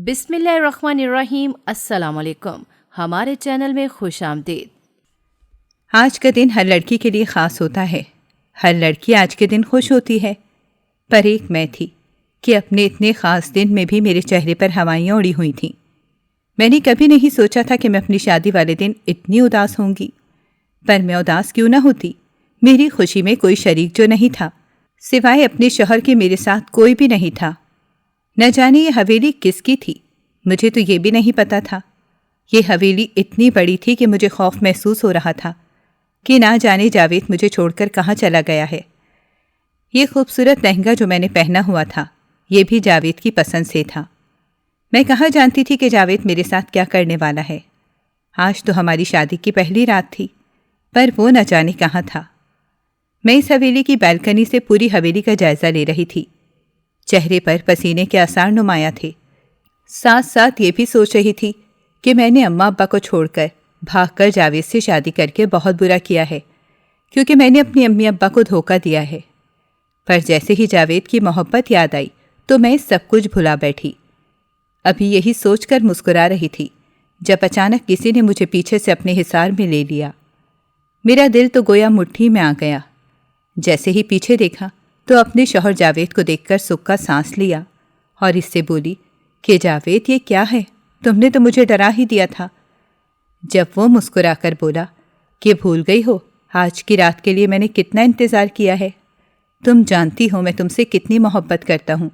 بسم اللہ الرحمن الرحیم۔ السلام علیکم، ہمارے چینل میں خوش آمدید۔ آج کا دن ہر لڑکی کے لیے خاص ہوتا ہے، ہر لڑکی آج کے دن خوش ہوتی ہے، پر ایک میں تھی کہ اپنے اتنے خاص دن میں بھی میرے چہرے پر ہوائیاں اڑی ہوئی تھیں۔ میں نے کبھی نہیں سوچا تھا کہ میں اپنی شادی والے دن اتنی اداس ہوں گی، پر میں اداس کیوں نہ ہوتی؟ میری خوشی میں کوئی شریک جو نہیں تھا، سوائے اپنے شوہر کے میرے ساتھ کوئی بھی نہیں تھا۔ نہ جانے یہ حویلی کس کی تھی، مجھے تو یہ بھی نہیں پتا تھا۔ یہ حویلی اتنی بڑی تھی کہ مجھے خوف محسوس ہو رہا تھا کہ نہ جانے جاوید مجھے چھوڑ کر کہاں چلا گیا ہے۔ یہ خوبصورت لہنگا جو میں نے پہنا ہوا تھا، یہ بھی جاوید کی پسند سے تھا۔ میں کہاں جانتی تھی کہ جاوید میرے ساتھ کیا کرنے والا ہے۔ آج تو ہماری شادی کی پہلی رات تھی، پر وہ نہ جانے کہاں تھا۔ میں اس حویلی کی بالکنی سے پوری حویلی کا جائزہ لے رہی تھی۔ چہرے پر پسینے کے آثار نمایاں تھے، ساتھ ساتھ یہ بھی سوچ رہی تھی کہ میں نے اماں ابا کو چھوڑ کر بھاگ کر جاوید سے شادی کر کے بہت برا کیا ہے، کیونکہ میں نے اپنی امی ابا کو دھوکہ دیا ہے۔ پر جیسے ہی جاوید کی محبت یاد آئی تو میں سب کچھ بھلا بیٹھی۔ ابھی یہی سوچ کر مسکرا رہی تھی جب اچانک کسی نے مجھے پیچھے سے اپنے حصار میں لے لیا۔ میرا دل تو گویا مٹھی میں آ گیا۔ جیسے ہی پیچھے دیکھا تو اپنے شوہر جاوید کو دیکھ کر سکھ کا سانس لیا اور اس سے بولی کہ جاوید یہ کیا ہے، تم نے تو مجھے ڈرا ہی دیا تھا۔ جب وہ مسکرا کر بولا کہ بھول گئی ہو آج کی رات کے لیے میں نے کتنا انتظار کیا ہے، تم جانتی ہو میں تم سے کتنی محبت کرتا ہوں،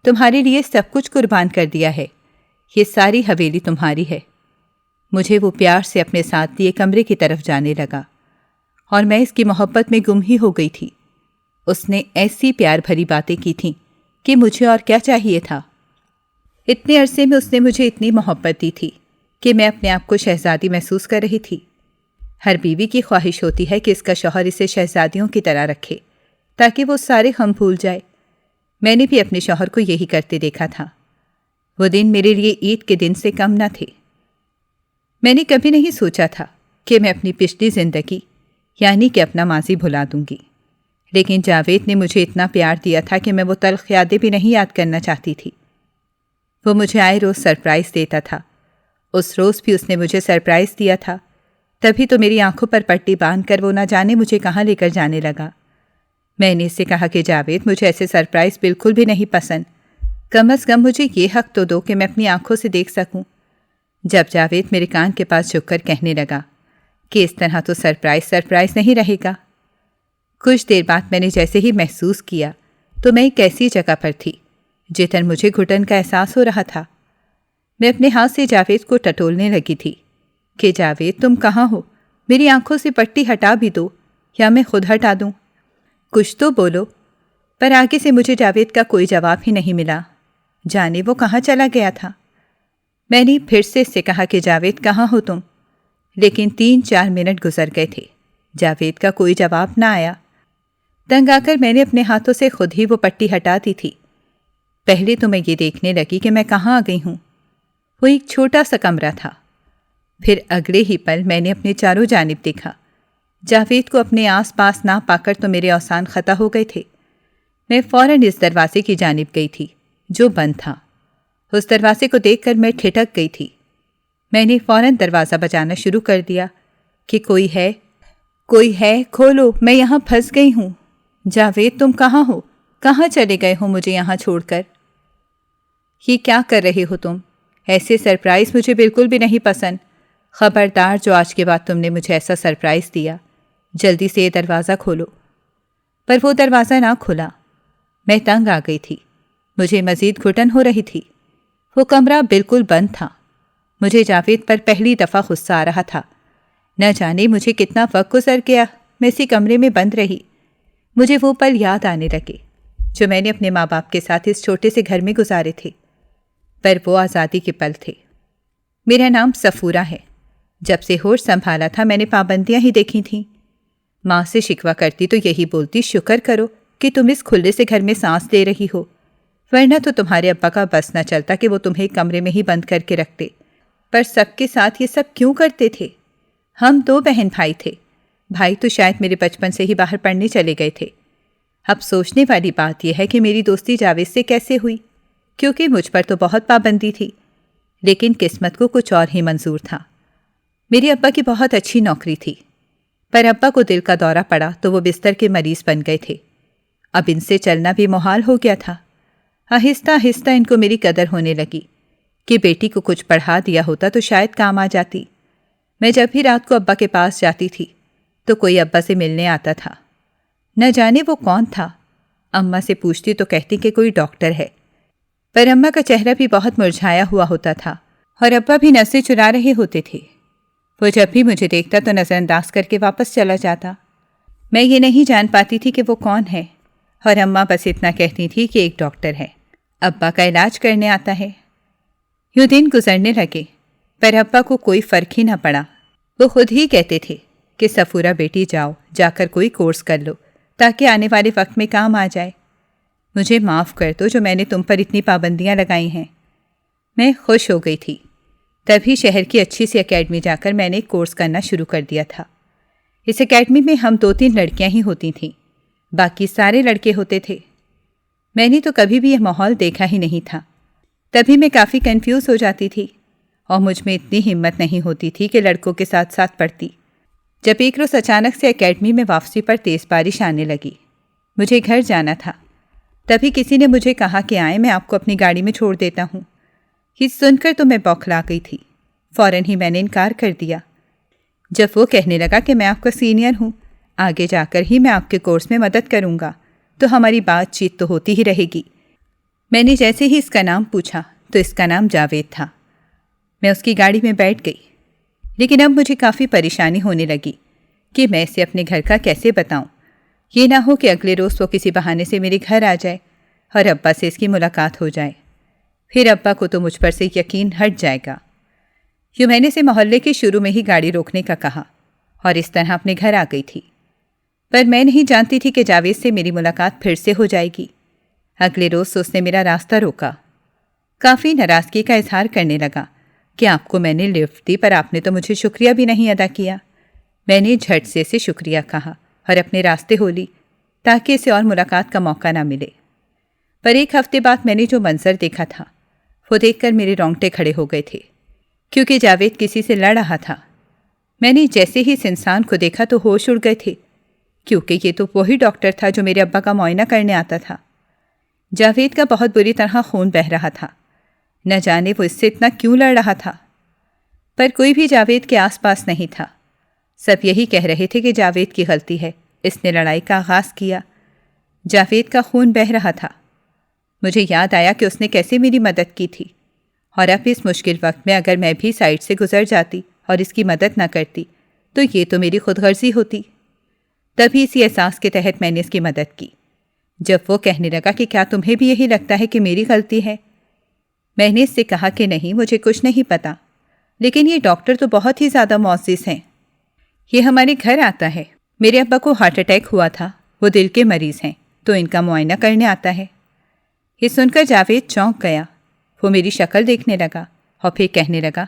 تمہارے لیے سب کچھ قربان کر دیا ہے، یہ ساری حویلی تمہاری ہے۔ مجھے وہ پیار سے اپنے ساتھ لیے کمرے کی طرف جانے لگا اور میں اس کی محبت میں گم ہی ہو گئی تھی۔ اس نے ایسی پیار بھری باتیں کی تھیں کہ مجھے اور کیا چاہیے تھا۔ اتنے عرصے میں اس نے مجھے اتنی محبت دی تھی کہ میں اپنے آپ کو شہزادی محسوس کر رہی تھی۔ ہر بیوی کی خواہش ہوتی ہے کہ اس کا شوہر اسے شہزادیوں کی طرح رکھے تاکہ وہ سارے غم بھول جائے۔ میں نے بھی اپنے شوہر کو یہی کرتے دیکھا تھا۔ وہ دن میرے لیے عید کے دن سے کم نہ تھے۔ میں نے کبھی نہیں سوچا تھا کہ میں اپنی پچھلی زندگی یعنی کہ اپنا ماضی بھلا دوں گی، لیکن جاوید نے مجھے اتنا پیار دیا تھا کہ میں وہ تلخ یادیں بھی نہیں یاد کرنا چاہتی تھی۔ وہ مجھے آئے روز سرپرائز دیتا تھا، اس روز بھی اس نے مجھے سرپرائز دیا تھا، تبھی تو میری آنکھوں پر پٹی باندھ کر وہ نہ جانے مجھے کہاں لے کر جانے لگا۔ میں نے اس سے کہا کہ جاوید مجھے ایسے سرپرائز بالکل بھی نہیں پسند، کم از کم مجھے یہ حق تو دو کہ میں اپنی آنکھوں سے دیکھ سکوں۔ جب جاوید میرے کان کے پاس جھک کر کہنے لگا کہ اس طرح تو سرپرائز نہیں رہے گا۔ کچھ دیر بعد میں نے جیسے ہی محسوس کیا تو میں ایک ایسی جگہ پر تھی جدھر مجھے گھٹن کا احساس ہو رہا تھا۔ میں اپنے ہاتھ سے جاوید کو ٹٹولنے لگی تھی کہ جاوید تم کہاں ہو، میری آنکھوں سے پٹی ہٹا بھی دو یا میں خود ہٹا دوں، کچھ تو بولو۔ پر آگے سے مجھے جاوید کا کوئی جواب ہی نہیں ملا، جانے وہ کہاں چلا گیا تھا۔ میں نے پھر سے اس سے کہا کہ جاوید کہاں ہو تم، لیکن 3-4 منٹ گزر گئے تھے، جاوید کا کوئی جواب نہ آیا۔ تنگ آ کر میں نے اپنے ہاتھوں سے خود ہی وہ پٹی ہٹا دی تھی۔ پہلے تو میں یہ دیکھنے لگی کہ میں کہاں آ گئی ہوں۔ وہ ایک چھوٹا سا کمرہ تھا۔ پھر اگلے ہی پل میں نے اپنے چاروں جانب دیکھا۔ جاوید کو اپنے آس پاس نہ پا کر تو میرے اوسان خطا ہو گئے تھے۔ میں فوراً اس دروازے کی جانب گئی تھی جو بند تھا۔ اس دروازے کو دیکھ کر میں ٹھٹک گئی تھی۔ میں نے فوراً دروازہ بجانا شروع کر دیا کہ کوئی ہے کھولو، میں یہاں پھنس گئی ہوں۔ جاوید تم کہاں ہو، کہاں چلے گئے ہو مجھے یہاں چھوڑ کر؟ یہ کیا کر رہے ہو تم؟ ایسے سرپرائز مجھے بالکل بھی نہیں پسند۔ خبردار جو آج کے بعد تم نے مجھے ایسا سرپرائز دیا، جلدی سے یہ دروازہ کھولو۔ پر وہ دروازہ نہ کھلا۔ میں تنگ آ گئی تھی، مجھے مزید گھٹن ہو رہی تھی۔ وہ کمرہ بالکل بند تھا۔ مجھے جاوید پر پہلی دفعہ غصہ آ رہا تھا۔ نہ جانے مجھے کتنا وقت گزر گیا میں اسی کمرے میں بند رہی۔ مجھے وہ پل یاد آنے لگے جو میں نے اپنے ماں باپ کے ساتھ اس چھوٹے سے گھر میں گزارے تھے، پر وہ آزادی کے پل تھے۔ میرا نام صفورہ ہے۔ جب سے ہوش سنبھالا تھا میں نے پابندیاں ہی دیکھی تھیں۔ ماں سے شکوہ کرتی تو یہی بولتی شکر کرو کہ تم اس کھلے سے گھر میں سانس لے رہی ہو، ورنہ تو تمہارے ابا کا بس نہ چلتا کہ وہ تمہیں کمرے میں ہی بند کر کے رکھتے۔ پر سب کے ساتھ یہ سب کیوں کرتے تھے؟ ہم 2 بہن بھائی تھے، بھائی تو شاید میرے بچپن سے ہی باہر پڑھنے چلے گئے تھے۔ اب سوچنے والی بات یہ ہے کہ میری دوستی جاوید سے کیسے ہوئی، کیونکہ مجھ پر تو بہت پابندی تھی لیکن قسمت کو کچھ اور ہی منظور تھا۔ میرے ابا کی بہت اچھی نوکری تھی، پر ابا کو دل کا دورہ پڑا تو وہ بستر کے مریض بن گئے تھے۔ اب ان سے چلنا بھی محال ہو گیا تھا۔ آہستہ آہستہ ان کو میری قدر ہونے لگی کہ بیٹی کو کچھ پڑھا دیا ہوتا تو شاید کام آ جاتی۔ میں جب بھی رات کو ابا کے پاس جاتی تھی تو کوئی ابا سے ملنے آتا تھا۔ نہ جانے وہ کون تھا۔ اماں سے پوچھتی تو کہتی کہ کوئی ڈاکٹر ہے، پر اماں کا چہرہ بھی بہت مرجھایا ہوا ہوتا تھا اور ابا بھی نظریں چرا رہے ہوتے تھے۔ وہ جب بھی مجھے دیکھتا تو نظر انداز کر کے واپس چلا جاتا۔ میں یہ نہیں جان پاتی تھی کہ وہ کون ہے، اور اماں بس اتنا کہتی تھی کہ ایک ڈاکٹر ہے، ابا کا علاج کرنے آتا ہے۔ یوں دن گزرنے لگے، پر ابا کو کوئی فرق ہی نہ پڑا۔ وہ خود ہی کہتے تھے کہ صفورہ بیٹی جاؤ، جا کر کوئی کورس کر لو تاکہ آنے والے وقت میں کام آ جائے۔ مجھے معاف کر دو جو میں نے تم پر اتنی پابندیاں لگائی ہیں۔ میں خوش ہو گئی تھی۔ تبھی شہر کی اچھی سی اکیڈمی جا کر میں نے ایک کورس کرنا شروع کر دیا تھا۔ اس اکیڈمی میں ہم 2-3 لڑکیاں ہی ہوتی تھیں، باقی سارے لڑکے ہوتے تھے۔ میں نے تو کبھی بھی یہ ماحول دیکھا ہی نہیں تھا۔ تبھی میں کافی کنفیوز ہو جاتی تھی، اور مجھ میں اتنی ہمت نہیں ہوتی تھی کہ لڑکوں کے ساتھ ساتھ پڑھتی۔ جب ایک روز اچانک سے اکیڈمی میں واپسی پر تیز بارش آنے لگی، مجھے گھر جانا تھا۔ تبھی کسی نے مجھے کہا کہ آئیں، میں آپ کو اپنی گاڑی میں چھوڑ دیتا ہوں۔ یہ سن کر تو میں بوکھلا گئی تھی۔ فوراً ہی میں نے انکار کر دیا۔ جب وہ کہنے لگا کہ میں آپ کا سینئر ہوں، آگے جا کر ہی میں آپ کے کورس میں مدد کروں گا، تو ہماری بات چیت تو ہوتی ہی رہے گی۔ میں نے جیسے ہی اس کا نام پوچھا تو اس کا نام جاوید تھا۔ میں اس کی گاڑی میں بیٹھ گئی، لیکن اب مجھے کافی پریشانی ہونے لگی کہ میں اسے اپنے گھر کا کیسے بتاؤں۔ یہ نہ ہو کہ اگلے روز وہ کسی بہانے سے میرے گھر آ جائے اور ابا سے اس کی ملاقات ہو جائے، پھر ابا کو تو مجھ پر سے یقین ہٹ جائے گا۔ یوں میں نے اسے محلے کے شروع میں ہی گاڑی روکنے کا کہا اور اس طرح اپنے گھر آ گئی تھی۔ پر میں نہیں جانتی تھی کہ جاوید سے میری ملاقات پھر سے ہو جائے گی۔ اگلے روز اس نے میرا راستہ روکا، کافی ناراضگی کا اظہار کرنے لگا کہ آپ کو میں نے لفٹ دی پر آپ نے تو مجھے شکریہ بھی نہیں ادا کیا۔ میں نے جھٹ سے اسے شکریہ کہا اور اپنے راستے ہو لی تاکہ اسے اور ملاقات کا موقع نہ ملے۔ پر 1 ہفتے بعد میں نے جو منظر دیکھا تھا وہ دیکھ کر میرے رونگٹے کھڑے ہو گئے تھے، کیونکہ جاوید کسی سے لڑ رہا تھا۔ میں نے جیسے ہی اس انسان کو دیکھا تو ہوش اڑ گئے تھے، کیونکہ یہ تو وہی ڈاکٹر تھا جو میرے ابا کا معائنہ کرنے آتا تھا۔ جاوید کا بہت بری طرح خون بہہ رہا تھا، نہ جانے وہ اس سے اتنا کیوں لڑ رہا تھا۔ پر کوئی بھی جاوید کے آس پاس نہیں تھا۔ سب یہی کہہ رہے تھے کہ جاوید کی غلطی ہے، اس نے لڑائی کا آغاز کیا۔ جاوید کا خون بہہ رہا تھا۔ مجھے یاد آیا کہ اس نے کیسے میری مدد کی تھی، اور اب اس مشکل وقت میں اگر میں بھی سائڈ سے گزر جاتی اور اس کی مدد نہ کرتی تو یہ تو میری خود غرضی ہوتی۔ تبھی اسی احساس کے تحت میں نے اس کی مدد کی۔ جب وہ کہنے لگا کہ کیا تمہیں بھی یہی لگتا ہے کہ میری غلطی ہے، میں نے اس سے کہا کہ نہیں، مجھے کچھ نہیں پتا، لیکن یہ ڈاکٹر تو بہت ہی زیادہ معزز ہیں۔ یہ ہمارے گھر آتا ہے، میرے ابا کو ہارٹ اٹیک ہوا تھا، وہ دل کے مریض ہیں تو ان کا معائنہ کرنے آتا ہے۔ یہ سن کر جاوید چونک گیا۔ وہ میری شکل دیکھنے لگا اور پھر کہنے لگا،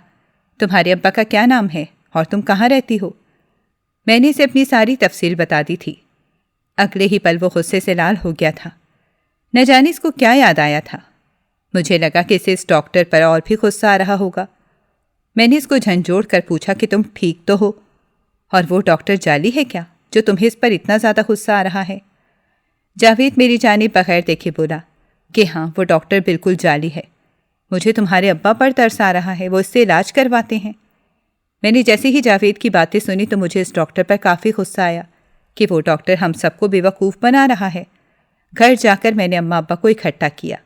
تمہارے ابا کا کیا نام ہے اور تم کہاں رہتی ہو؟ میں نے اسے اپنی ساری تفصیل بتا دی تھی۔ اگلے ہی پل وہ غصے سے لال ہو گیا تھا۔ نہ جانے اس کو کیا یاد آیا تھا۔ مجھے لگا کہ اسے اس ڈاکٹر پر اور بھی غصہ آ رہا ہوگا۔ میں نے اس کو جھنجھوڑ کر پوچھا کہ تم ٹھیک تو ہو، اور وہ ڈاکٹر جعلی ہے کیا جو تمہیں اس پر اتنا زیادہ غصہ آ رہا ہے؟ جاوید میری جانب بغیر دیکھے بولا کہ ہاں، وہ ڈاکٹر بالکل جعلی ہے۔ مجھے تمہارے ابا پر ترس آ رہا ہے، وہ اس سے علاج کرواتے ہیں۔ میں نے جیسے ہی جاوید کی باتیں سنی تو مجھے اس ڈاکٹر پر کافی غصہ آیا کہ وہ ڈاکٹر ہم سب کو بیوقوف بنا رہا ہے۔ گھر جا کر میں نے اماں ابا کو اکٹھا کیا۔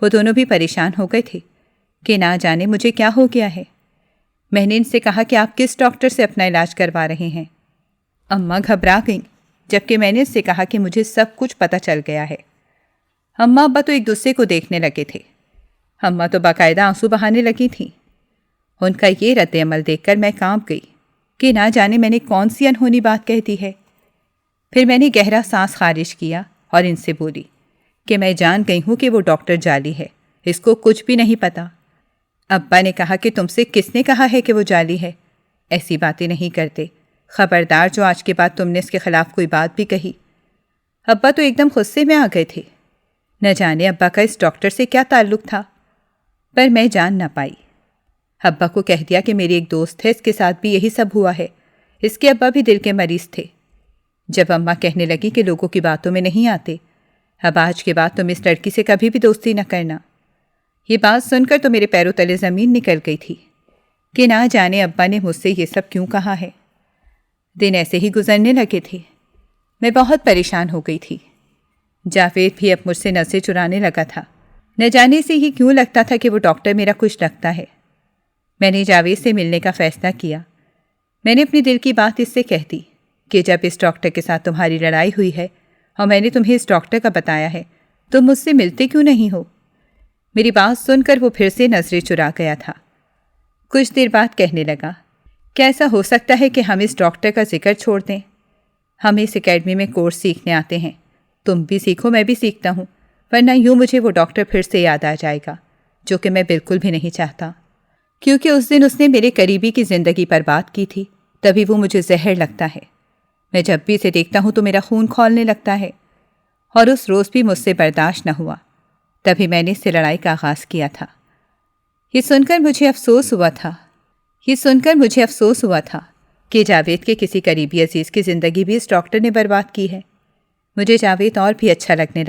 وہ دونوں بھی پریشان ہو گئے تھے کہ نہ جانے مجھے کیا ہو گیا ہے۔ میں نے ان سے کہا کہ آپ کس ڈاکٹر سے اپنا علاج کروا رہے ہیں؟ اماں گھبرا گئیں، جبکہ میں نے اس سے کہا کہ مجھے سب کچھ پتہ چل گیا ہے۔ اماں ابا تو ایک دوسرے کو دیکھنے لگے تھے۔ اماں تو باقاعدہ آنسو بہانے لگی تھیں۔ ان کا یہ رد عمل دیکھ کر میں کانپ گئی کہ نہ جانے میں نے کون سی انہونی بات کہہ دی ہے۔ پھر میں نے گہرا سانس خارج کیا اور ان سے بولی کہ میں جان گئی ہوں کہ وہ ڈاکٹر جعلی ہے، اس کو کچھ بھی نہیں پتا۔ ابا نے کہا کہ تم سے کس نے کہا ہے کہ وہ جعلی ہے؟ ایسی باتیں نہیں کرتے، خبردار جو آج کے بعد تم نے اس کے خلاف کوئی بات بھی کہی۔ ابا تو ایک دم غصے میں آ گئے تھے۔ نہ جانے ابا کا اس ڈاکٹر سے کیا تعلق تھا، پر میں جان نہ پائی۔ ابا کو کہہ دیا کہ میری ایک دوست ہے، اس کے ساتھ بھی یہی سب ہوا ہے، اس کے ابا بھی دل کے مریض تھے۔ جب اماں کہنے لگی کہ لوگوں کی باتوں میں نہیں آتے، اب آج کے بعد تم اس لڑکی سے کبھی بھی دوستی نہ کرنا۔ یہ بات سن کر تو میرے پیروں تلے زمین نکل گئی تھی کہ نہ جانے ابا نے مجھ سے یہ سب کیوں کہا ہے۔ دن ایسے ہی گزرنے لگے تھے، میں بہت پریشان ہو گئی تھی۔ جاوید بھی اب مجھ سے نظریں چرانے لگا تھا، نہ جانے سے ہی کیوں لگتا تھا کہ وہ ڈاکٹر میرا کچھ لگتا ہے۔ میں نے جاوید سے ملنے کا فیصلہ کیا۔ میں نے اپنی دل کی بات اس سے کہہ دی کہ جب اس ڈاکٹر کے ساتھ تمہاری لڑائی ہوئی ہے اور میں نے تمہیں اس ڈاکٹر کا بتایا ہے، تم مجھ سے ملتے کیوں نہیں ہو؟ میری بات سن کر وہ پھر سے نظریں چرا گیا تھا۔ کچھ دیر بعد کہنے لگا، کیا ایسا ہو سکتا ہے کہ ہم اس ڈاکٹر کا ذکر چھوڑ دیں؟ ہم اس اکیڈمی میں کورس سیکھنے آتے ہیں، تم بھی سیکھو، میں بھی سیکھتا ہوں، ورنہ یوں مجھے وہ ڈاکٹر پھر سے یاد آ جائے گا، جو کہ میں بالکل بھی نہیں چاہتا، کیونکہ اس دن اس نے میرے قریبی کی زندگی پر بات کی تھی، تبھی وہ مجھے زہر لگتا ہے۔ میں جب بھی اسے دیکھتا ہوں تو میرا خون کھولنے لگتا ہے، اور اس روز بھی مجھ سے برداشت نہ ہوا، تبھی میں نے اس سے لڑائی کا آغاز کیا تھا۔ یہ سن کر مجھے افسوس ہوا تھا کہ جاوید کے کسی قریبی عزیز کی زندگی بھی اس ڈاکٹر نے برباد کی ہے۔ مجھے جاوید اور بھی اچھا لگنے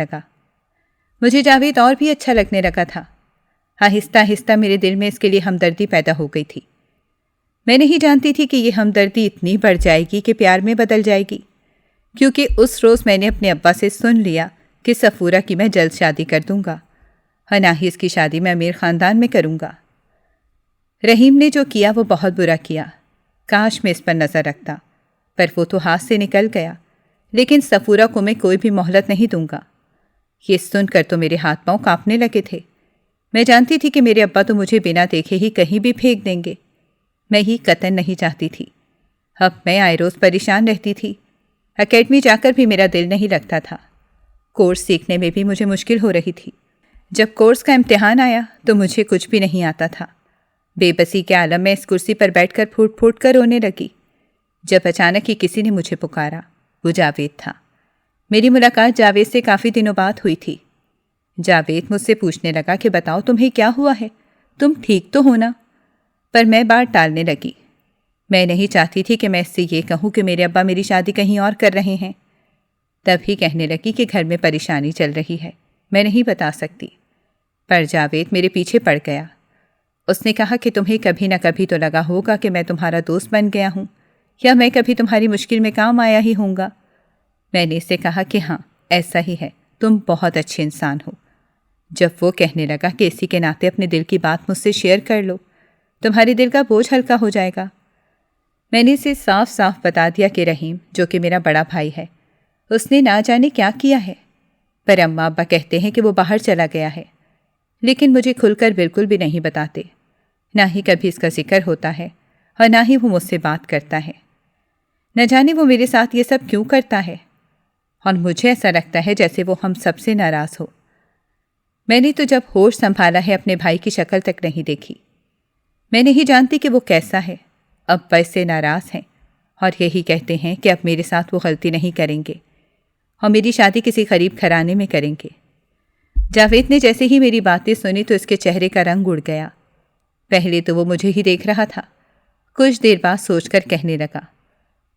لگا تھا۔ آہستہ آہستہ میرے دل میں اس کے لیے ہمدردی پیدا ہو گئی تھی۔ میں نہیں جانتی تھی کہ یہ ہمدردی اتنی بڑھ جائے گی کہ پیار میں بدل جائے گی، کیونکہ اس روز میں نے اپنے ابا سے سن لیا کہ صفورہ کی میں جلد شادی کر دوں گا، اور نہ ہی اس کی شادی میں امیر خاندان میں کروں گا۔ رحیم نے جو کیا وہ بہت برا کیا، کاش میں اس پر نظر رکھتا، پر وہ تو ہاتھ سے نکل گیا۔ لیکن صفورہ کو میں کوئی بھی مہلت نہیں دوں گا۔ یہ سن کر تو میرے ہاتھ پاؤں کانپنے لگے تھے۔ میں جانتی تھی کہ میرے ابا تو مجھے بنا دیکھے ہی کہیں بھی پھینک دیں گے۔ میں ہی قطعاً نہیں چاہتی تھی۔ اب میں آئے روز پریشان رہتی تھی۔ اکیڈمی جا کر بھی میرا دل نہیں لگتا تھا۔ کورس سیکھنے میں بھی مجھے مشکل ہو رہی تھی۔ جب کورس کا امتحان آیا تو مجھے کچھ بھی نہیں آتا تھا۔ بے بسی کے عالم میں اس کرسی پر بیٹھ کر پھوٹ پھوٹ کر رونے لگی، جب اچانک ہی کسی نے مجھے پکارا۔ وہ جاوید تھا۔ میری ملاقات جاوید سے کافی دنوں بعد ہوئی تھی۔ جاوید مجھ سے پوچھنے لگا کہ بتاؤ تمہیں کیا ہوا ہے، تم ٹھیک تو ہو نا؟ پر میں بات ٹالنے لگی۔ میں نہیں چاہتی تھی کہ میں اس سے یہ کہوں کہ میرے ابا میری شادی کہیں اور کر رہے ہیں۔ تب ہی کہنے لگی کہ گھر میں پریشانی چل رہی ہے، میں نہیں بتا سکتی۔ پر جاوید میرے پیچھے پڑ گیا۔ اس نے کہا کہ تمہیں کبھی نہ کبھی تو لگا ہوگا کہ میں تمہارا دوست بن گیا ہوں، یا میں کبھی تمہاری مشکل میں کام آیا ہی ہوں گا۔ میں نے اسے کہا کہ ہاں ایسا ہی ہے، تم بہت اچھے انسان ہو۔ جب وہ کہنے لگا کہ اسی کے ناطے اپنے دل کی بات مجھ سے شیئر کر لو، تمہارے دل کا بوجھ ہلکا ہو جائے گا۔ میں نے اسے صاف صاف بتا دیا کہ رحیم، جو کہ میرا بڑا بھائی ہے، اس نے نہ جانے کیا کیا ہے، پر اماں ابا کہتے ہیں کہ وہ باہر چلا گیا ہے، لیکن مجھے کھل کر بالکل بھی نہیں بتاتے، نہ ہی کبھی اس کا ذکر ہوتا ہے، اور نہ ہی وہ مجھ سے بات کرتا ہے۔ نہ جانے وہ میرے ساتھ یہ سب کیوں کرتا ہے، اور مجھے ایسا لگتا ہے جیسے وہ ہم سب سے ناراض ہو۔ میں نے تو جب ہوش سنبھالا ہے اپنے بھائی کی شکل تک نہیں دیکھی۔ میں نہیں جانتی کہ وہ کیسا ہے، ابا اس سے ناراض ہیں، اور یہی کہتے ہیں کہ اب میرے ساتھ وہ غلطی نہیں کریں گے، اور میری شادی کسی غریب گھرانے میں کریں گے۔ جاوید نے جیسے ہی میری باتیں سنی تو اس کے چہرے کا رنگ اڑ گیا۔ پہلے تو وہ مجھے ہی دیکھ رہا تھا، کچھ دیر بعد سوچ کر کہنے لگا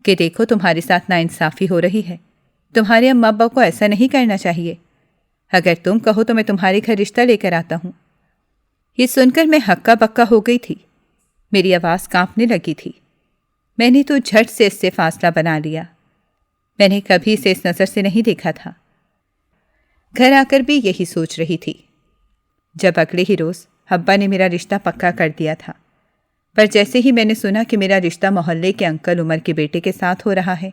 کہ دیکھو تمہارے ساتھ ناانصافی ہو رہی ہے، تمہارے اماں ابا کو ایسا نہیں کرنا چاہیے، اگر تم کہو تو میں تمہارے گھر رشتہ لے کر آتا ہوں۔ یہ سن کر میں ہکا بکا ہو گئی تھی، میری آواز کانپنے لگی تھی۔ میں نے تو جھٹ سے اس سے فاصلہ بنا لیا، میں نے کبھی اسے اس نظر سے نہیں دیکھا تھا۔ گھر آ کر بھی یہی سوچ رہی تھی، جب اگلے ہی روز ابا نے میرا رشتہ پکا کر دیا تھا، پر جیسے ہی میں نے سنا کہ میرا رشتہ محلے کے انکل عمر کے بیٹے کے ساتھ ہو رہا ہے،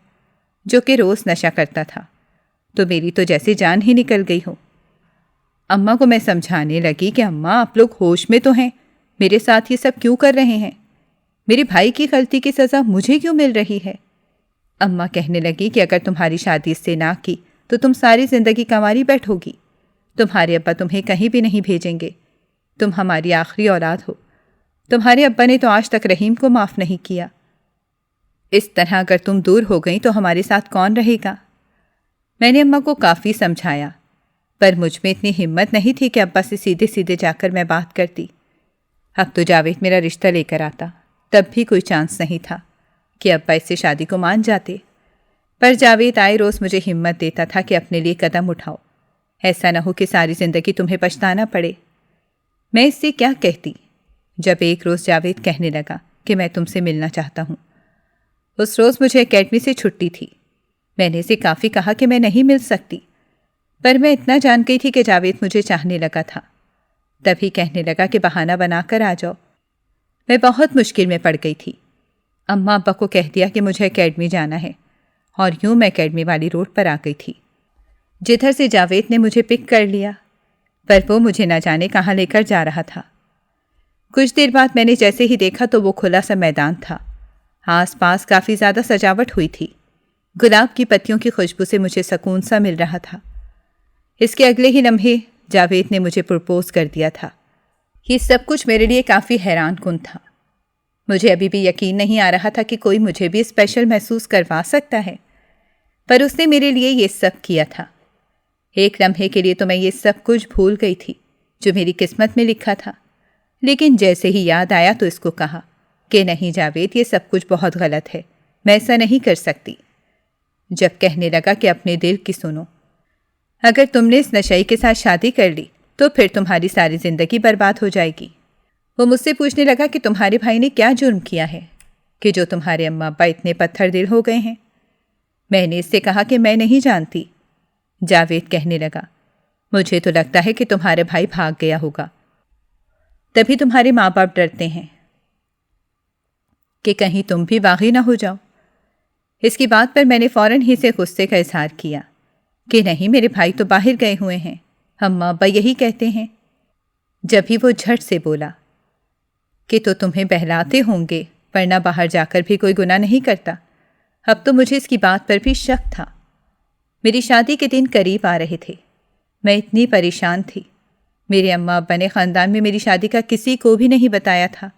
جو کہ روز نشہ کرتا تھا، تو میری تو جیسے جان ہی نکل گئی ہو۔ اماں کو میں سمجھانے لگی کہ اماں آپ لوگ ہوش میں تو ہیں، میرے ساتھ یہ سب کیوں کر رہے ہیں؟ میرے بھائی کی غلطی کی سزا مجھے کیوں مل رہی ہے؟ اماں کہنے لگی کہ اگر تمہاری شادی اس سے نہ کی تو تم ساری زندگی کنواری بیٹھو گی، تمہارے ابا تمہیں کہیں بھی نہیں بھیجیں گے، تم ہماری آخری اولاد ہو، تمہارے ابا نے تو آج تک رحیم کو معاف نہیں کیا، اس طرح اگر تم دور ہو گئی تو ہمارے ساتھ کون رہے گا؟ میں نے اماں کو کافی سمجھایا، پر مجھ میں اتنی ہمت نہیں تھی کہ ابا سے سیدھے سیدھے جا کر میں بات کرتی۔ اب تو جاوید میرا رشتہ لے کر آتا تب بھی کوئی چانس نہیں تھا کہ ابا اس سے شادی کو مان جاتے، پر جاوید آئے روز مجھے ہمت دیتا تھا کہ اپنے لیے قدم اٹھاؤ، ایسا نہ ہو کہ ساری زندگی تمہیں پچھتانا پڑے۔ میں اس سے کیا کہتی جب ایک روز جاوید کہنے لگا کہ میں تم سے ملنا چاہتا ہوں۔ اس روز مجھے اکیڈمی سے چھٹی تھی۔ میں نے اسے کافی کہا کہ میں نہیں مل سکتی، پر میں اتنا جان گئی تھی کہ جاوید مجھے چاہنے لگا تھا۔ تبھی کہنے لگا کہ بہانہ بنا کر آ جاؤ۔ میں بہت مشکل میں پڑ گئی تھی۔ اماں ابا کو کہہ دیا کہ مجھے اکیڈمی جانا ہے، اور یوں میں اکیڈمی والی روڈ پر آ گئی تھی جدھر سے جاوید نے مجھے پک کر لیا، پر وہ مجھے نہ جانے کہاں لے کر جا رہا تھا۔ کچھ دیر بعد میں نے جیسے ہی دیکھا تو وہ کھلا سا میدان تھا۔ آس پاس کافی زیادہ سجاوٹ ہوئی تھی۔ گلاب کی پتیوں کی خوشبو سے مجھے سکون سا مل رہا تھا۔ اس کے اگلے ہی لمحے جاوید نے مجھے پرپوز کر دیا تھا۔ یہ سب کچھ میرے لیے کافی حیران کن تھا۔ مجھے ابھی بھی یقین نہیں آ رہا تھا کہ کوئی مجھے بھی اسپیشل محسوس کروا سکتا ہے، پر اس نے میرے لیے یہ سب کیا تھا۔ ایک لمحے کے لیے تو میں یہ سب کچھ بھول گئی تھی جو میری قسمت میں لکھا تھا، لیکن جیسے ہی یاد آیا تو اس کو کہا کہ نہیں جاوید، یہ سب کچھ بہت غلط ہے، میں ایسا نہیں کر سکتی۔ جب کہنے لگا کہ اپنے دل کی سنو، اگر تم نے اس نشئی کے ساتھ شادی کر لی تو پھر تمہاری ساری زندگی برباد ہو جائے گی۔ وہ مجھ سے پوچھنے لگا کہ تمہارے بھائی نے کیا جرم کیا ہے کہ جو تمہارے اماں ابا اتنے پتھر دل ہو گئے ہیں۔ میں نے اس سے کہا کہ میں نہیں جانتی۔ جاوید کہنے لگا مجھے تو لگتا ہے کہ تمہارے بھائی بھاگ گیا ہوگا، تبھی تمہارے ماں باپ ڈرتے ہیں کہ کہیں تم بھی باغی نہ ہو جاؤ۔ اس کی بات پر میں نے فوراً ہی سے غصے کا اظہار کیا کہ نہیں، میرے بھائی تو باہر گئے ہوئے ہیں، اماں ابا یہی کہتے ہیں۔ جب ہی وہ جھٹ سے بولا کہ تو تمہیں بہلاتے ہوں گے، ورنہ باہر جا کر بھی کوئی گناہ نہیں کرتا۔ اب تو مجھے اس کی بات پر بھی شک تھا۔ میری شادی کے دن قریب آ رہے تھے۔ میں اتنی پریشان تھی۔ میرے اماں ابا نے خاندان میں میری شادی کا کسی کو بھی نہیں بتایا تھا۔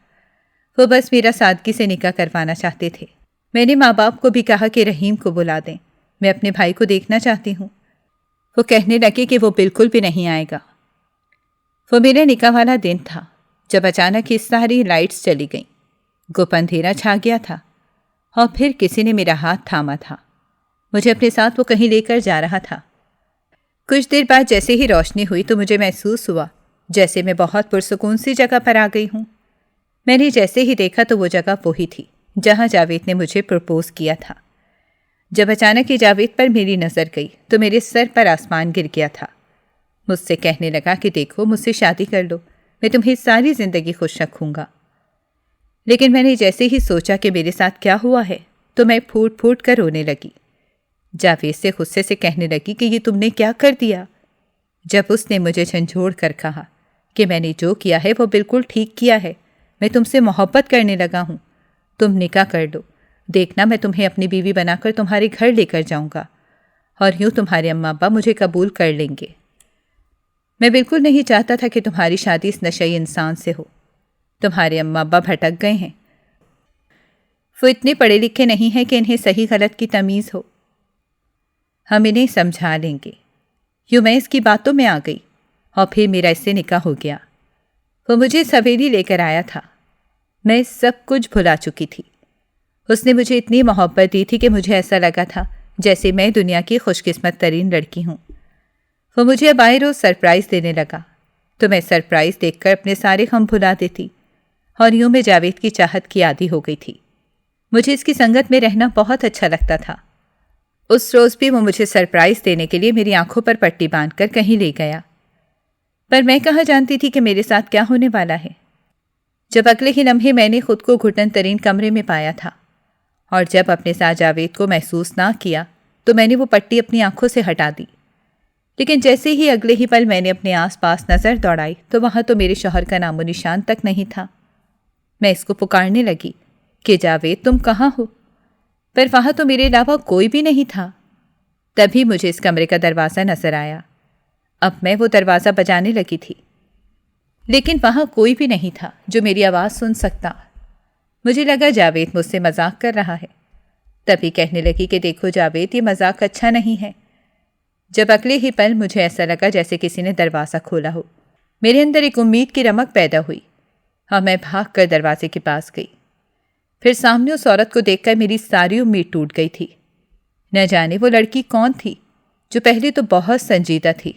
وہ بس میرا سادگی سے نکاح کروانا چاہتے تھے۔ میں نے ماں باپ کو بھی کہا کہ رحیم کو بلا دیں، میں اپنے بھائی کو دیکھنا چاہتی ہوں۔ وہ کہنے لگے کہ وہ بالکل بھی نہیں آئے گا۔ وہ میرے نکاح والا دن تھا جب اچانک یہ ساری لائٹس چلی گئیں، گپ اندھیرا چھا گیا تھا، اور پھر کسی نے میرا ہاتھ تھاما تھا۔ مجھے اپنے ساتھ وہ کہیں لے کر جا رہا تھا۔ کچھ دیر بعد جیسے ہی روشنی ہوئی تو مجھے محسوس ہوا جیسے میں بہت پرسکون سی جگہ پر آ گئی ہوں۔ میں نے جیسے ہی دیکھا تو وہ جگہ وہی تھی جہاں جاوید نے مجھے پرپوز کیا تھا۔ جب اچانک ہی جاوید پر میری نظر گئی تو میرے سر پر آسمان گر گیا تھا۔ مجھ سے کہنے لگا کہ دیکھو، مجھ سے شادی کر لو، میں تمہیں ساری زندگی خوش رکھوں گا۔ لیکن میں نے جیسے ہی سوچا کہ میرے ساتھ کیا ہوا ہے تو میں پھوٹ پھوٹ کر رونے لگی۔ جاوید سے غصے سے کہنے لگی کہ یہ تم نے کیا کر دیا؟ جب اس نے مجھے جھنجھوڑ کر کہا کہ میں نے جو کیا ہے وہ بالکل ٹھیک کیا ہے، میں تم سے محبت کرنے لگا ہوں، تم نکاح کر لو، دیکھنا میں تمہیں اپنی بیوی بنا کر تمہارے گھر لے کر جاؤں گا، اور یوں تمہارے اماں ابا مجھے قبول کر لیں گے۔ میں بالکل نہیں چاہتا تھا کہ تمہاری شادی اس نشئی انسان سے ہو۔ تمہارے اماں ابا بھٹک گئے ہیں، وہ اتنے پڑھے لکھے نہیں ہیں کہ انہیں صحیح غلط کی تمیز ہو۔ ہم انہیں سمجھا لیں گے۔ یوں میں اس کی باتوں میں آ گئی، اور پھر میرا اس سے نکاح ہو گیا۔ وہ مجھے سویری لے کر آیا تھا۔ میں سب کچھ بھلا چکی تھی۔ اس نے مجھے اتنی محبت دی تھی کہ مجھے ایسا لگا تھا جیسے میں دنیا کی خوش قسمت ترین لڑکی ہوں۔ وہ مجھے اب آئے روز سرپرائز دینے لگا تو میں سرپرائز دیکھ کر اپنے سارے غم بھلا دیتی، اور یوں میں جاوید کی چاہت کی عادی ہو گئی تھی۔ مجھے اس کی سنگت میں رہنا بہت اچھا لگتا تھا۔ اس روز بھی وہ مجھے سرپرائز دینے کے لیے میری آنکھوں پر پٹی باندھ کر کہیں لے گیا، پر میں کہاں جانتی تھی کہ میرے ساتھ کیا ہونے والا ہے۔ جب اگلے ہی لمحے میں نے خود کو گھٹن ترین کمرے میں پایا تھا، اور جب اپنے ساتھ جاوید کو محسوس نہ کیا تو میں نے وہ پٹی اپنی آنکھوں سے ہٹا دی۔ لیکن جیسے ہی اگلے ہی پل میں نے اپنے آس پاس نظر دوڑائی تو وہاں تو میرے شوہر کا نام و نشان تک نہیں تھا۔ میں اس کو پکارنے لگی کہ جاوید تم کہاں ہو، پر وہاں تو میرے علاوہ کوئی بھی نہیں تھا۔ تبھی مجھے اس کمرے کا دروازہ نظر آیا۔ اب میں وہ دروازہ بجانے لگی تھی، لیکن وہاں کوئی بھی نہیں تھا جو میری آواز سن سکتا۔ مجھے لگا جاوید مجھ سے مذاق کر رہا ہے۔ تبھی کہنے لگی کہ دیکھو جاوید، یہ مذاق اچھا نہیں ہے۔ جب اگلے ہی پل مجھے ایسا لگا جیسے کسی نے دروازہ کھولا ہو۔ میرے اندر ایک امید کی رمق پیدا ہوئی۔ اور میں بھاگ کر دروازے کے پاس گئی۔ پھر سامنے اس عورت کو دیکھ کر میری ساری امید ٹوٹ گئی تھی۔ نہ جانے وہ لڑکی کون تھی جو پہلے تو بہت سنجیدہ تھی،